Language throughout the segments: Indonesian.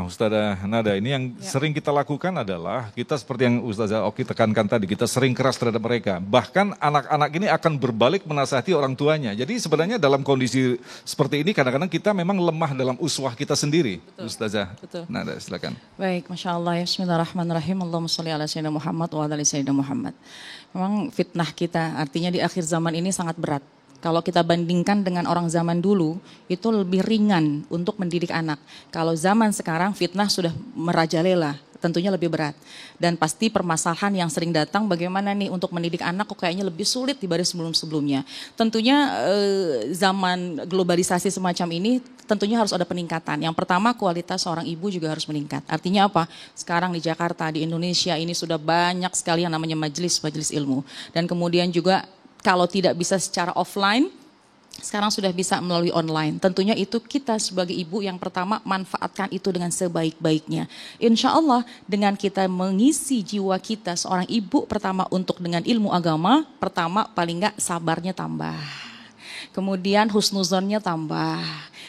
Nah, Ustazah Nada, ini yang sering kita lakukan adalah kita seperti yang Ustazah Oki tekankan tadi, kita sering keras terhadap mereka. Bahkan anak-anak ini akan berbalik menasihati orang tuanya. Jadi sebenarnya dalam kondisi seperti ini kadang-kadang kita memang lemah dalam uswah kita sendiri. Betul. Ustazah Nada, silakan. Baik, Masya Allah ya, bismillahirrahmanirrahim. Allahumma sholli ala sayyidina Muhammad wa ala ali sayyidina Muhammad. Memang fitnah kita artinya di akhir zaman ini sangat berat. Kalau kita bandingkan dengan orang zaman dulu, itu lebih ringan untuk mendidik anak. Kalau zaman sekarang fitnah sudah merajalela, tentunya lebih berat. Dan pasti permasalahan yang sering datang bagaimana nih untuk mendidik anak kok kayaknya lebih sulit dibanding sebelum-sebelumnya. Tentunya zaman globalisasi semacam ini tentunya harus ada peningkatan. Yang pertama kualitas seorang ibu juga harus meningkat. Artinya apa? Sekarang di Jakarta, di Indonesia ini sudah banyak sekali yang namanya majelis ilmu. Dan kemudian juga kalau tidak bisa secara offline, sekarang sudah bisa melalui online. Tentunya itu kita sebagai ibu yang pertama manfaatkan itu dengan sebaik-baiknya. Insya Allah dengan kita mengisi jiwa kita seorang ibu pertama untuk dengan ilmu agama, pertama paling enggak sabarnya tambah. Kemudian husnuzonnya tambah,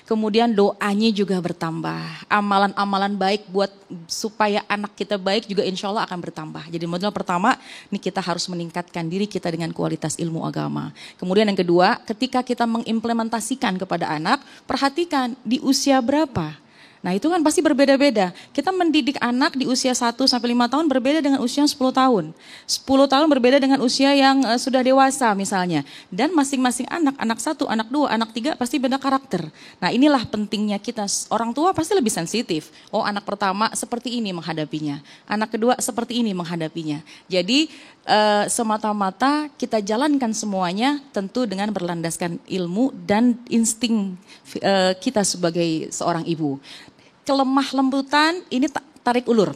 kemudian doanya juga bertambah, amalan-amalan baik buat supaya anak kita baik juga insya Allah akan bertambah. Jadi modal pertama, ini kita harus meningkatkan diri kita dengan kualitas ilmu agama. Kemudian yang kedua, ketika kita mengimplementasikan kepada anak, perhatikan di usia berapa. Nah itu kan pasti berbeda-beda. Kita mendidik anak di usia 1-5 tahun berbeda dengan usia 10 tahun. 10 tahun berbeda dengan usia yang sudah dewasa misalnya. Dan masing-masing anak 1, anak 2, anak 3 pasti beda karakter. Nah inilah pentingnya kita, orang tua pasti lebih sensitif. Oh anak pertama seperti ini menghadapinya. Anak kedua seperti ini menghadapinya. Jadi semata-mata kita jalankan semuanya tentu dengan berlandaskan ilmu dan insting kita sebagai seorang ibu. Kelemah lembutan ini tarik ulur.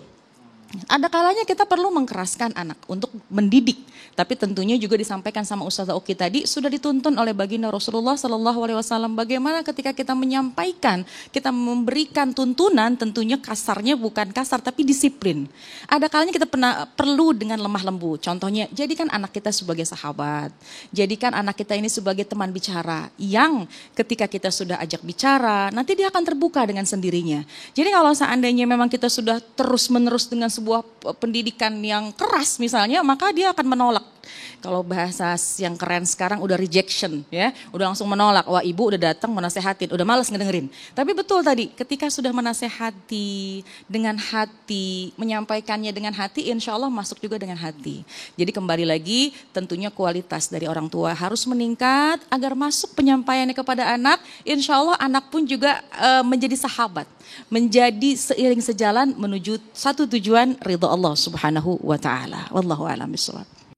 Ada kalanya kita perlu mengkeraskan anak untuk mendidik, tapi tentunya juga disampaikan sama Ustazah Oki tadi sudah dituntun oleh baginda Rasulullah SAW. Bagaimana ketika kita menyampaikan, kita memberikan tuntunan, tentunya kasarnya bukan kasar tapi disiplin. Ada kalanya kita perlu dengan lemah lembut. Contohnya, jadikan anak kita sebagai sahabat, jadikan anak kita ini sebagai teman bicara yang ketika kita sudah ajak bicara, nanti dia akan terbuka dengan sendirinya. Jadi kalau seandainya memang kita sudah terus-menerus dengan sebuah pendidikan yang keras misalnya, maka dia akan menolak. Kalau bahasa yang keren sekarang udah rejection ya, udah langsung menolak. Wah ibu udah datang menasehatin, udah malas ngedengerin. Tapi betul tadi, ketika sudah menasehati dengan hati, menyampaikannya dengan hati, insya Allah masuk juga dengan hati. Jadi kembali lagi, tentunya kualitas dari orang tua harus meningkat agar masuk penyampaiannya kepada anak. Insya Allah anak pun juga menjadi sahabat, menjadi seiring sejalan menuju satu tujuan ridha Allah Subhanahu wa taala. Wallahu a'lam bishawab.